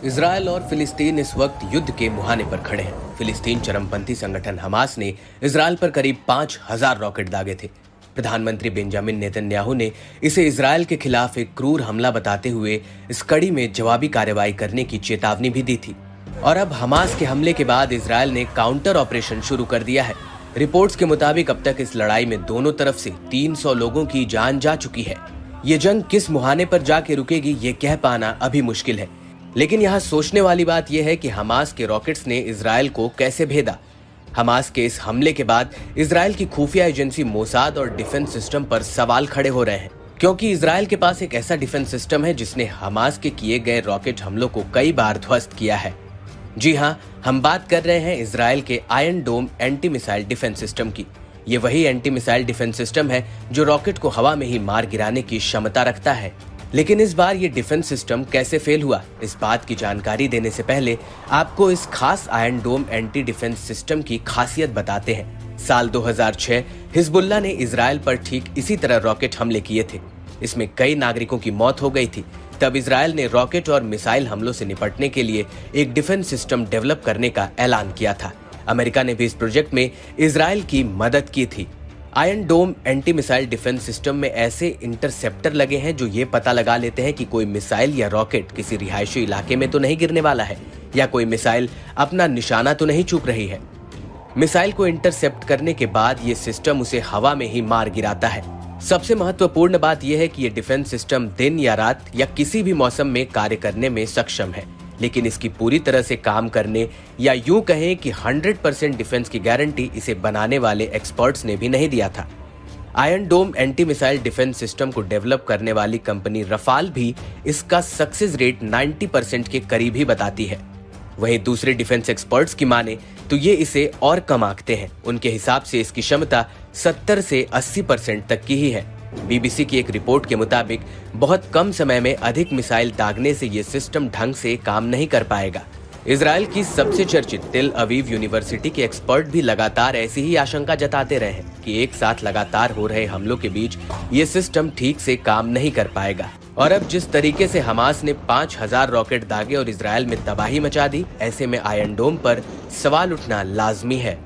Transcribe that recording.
Israel और फिलिस्तीन इस वक्त युद्ध के मुहाने पर खड़े हैं। फिलिस्तीन चरमपंथी संगठन हमास ने इजरायल पर करीब 5,000 रॉकेट दागे थे। प्रधानमंत्री बेंजामिन नेतन्याहू ने इसे इजरायल के खिलाफ एक क्रूर हमला बताते हुए इस कड़ी में जवाबी कार्रवाई करने की चेतावनी भी दी थी। और अब हमास के हमले के बाद इजरायल ने काउंटर ऑपरेशन शुरू कर दिया है। रिपोर्ट्स के मुताबिक अब तक इस लड़ाई में दोनों तरफ से 300 लोगों की जान जा चुकी है। ये जंग किस मुहाने पर जाके रुकेगी ये कह पाना अभी मुश्किल है, लेकिन यहाँ सोचने वाली बात यह है कि हमास के रॉकेट्स ने इजरायल को कैसे भेदा। हमास के इस हमले के बाद इजरायल की खुफिया एजेंसी मोसाद और डिफेंस सिस्टम पर सवाल खड़े हो रहे हैं, क्योंकि इजरायल के पास एक ऐसा डिफेंस सिस्टम है जिसने हमास के किए गए रॉकेट हमलों को कई बार ध्वस्त किया है। जी हाँ, हम बात कर रहे हैं इजरायल के आयरन डोम एंटी मिसाइल डिफेंस सिस्टम की। ये वही एंटी मिसाइल डिफेंस सिस्टम है जो रॉकेट को हवा में ही मार गिराने की क्षमता रखता है। लेकिन इस बार ये डिफेंस सिस्टम कैसे फेल हुआ, इस बात की जानकारी देने से पहले आपको इस खास आयरन डोम एंटी डिफेंस सिस्टम की खासियत बताते हैं। साल 2006 हिजबुल्लाह ने इजरायल पर ठीक इसी तरह रॉकेट हमले किए थे। इसमें कई नागरिकों की मौत हो गई थी। तब इजरायल ने रॉकेट और मिसाइल हमलों से निपटने के लिए एक डिफेंस सिस्टम डेवलप करने का ऐलान किया था। अमेरिका ने भी इस प्रोजेक्ट में इजरायल की मदद की थी। आयरन डोम एंटी मिसाइल डिफेंस सिस्टम में ऐसे इंटरसेप्टर लगे हैं जो ये पता लगा लेते हैं कि कोई मिसाइल या रॉकेट किसी रिहायशी इलाके में तो नहीं गिरने वाला है, या कोई मिसाइल अपना निशाना तो नहीं चूक रही है। मिसाइल को इंटरसेप्ट करने के बाद ये सिस्टम उसे हवा में ही मार गिराता है। सबसे महत्वपूर्ण बात यह है कि ये डिफेंस सिस्टम दिन या रात या किसी भी मौसम में कार्य करने में सक्षम है, लेकिन इसकी पूरी तरह से काम करने या यूं कहें कि 100% डिफेंस की गारंटी इसे बनाने वाले एक्सपर्ट्स ने भी नहीं दिया था। आयरन डोम एंटी मिसाइल डिफेंस सिस्टम को डेवलप करने वाली कंपनी रफाल भी इसका सक्सेस रेट 90% के करीब ही बताती है। वहीं दूसरे डिफेंस एक्सपर्ट्स की माने तो ये इसे और कम आंकते हैं। उनके हिसाब से इसकी क्षमता 70 से 80% तक की ही है। बीबीसी की एक रिपोर्ट के मुताबिक बहुत कम समय में अधिक मिसाइल दागने से ये सिस्टम ढंग से काम नहीं कर पाएगा। इजरायल की सबसे चर्चित तेल अवीव यूनिवर्सिटी के एक्सपर्ट भी लगातार ऐसी ही आशंका जताते रहे हैं कि एक साथ लगातार हो रहे हमलों के बीच ये सिस्टम ठीक से काम नहीं कर पाएगा। और अब जिस तरीके से हमास ने 5,000 रॉकेट दागे और इजरायल में तबाही मचा दी, ऐसे में आयरन डोम पर सवाल उठना लाजमी है।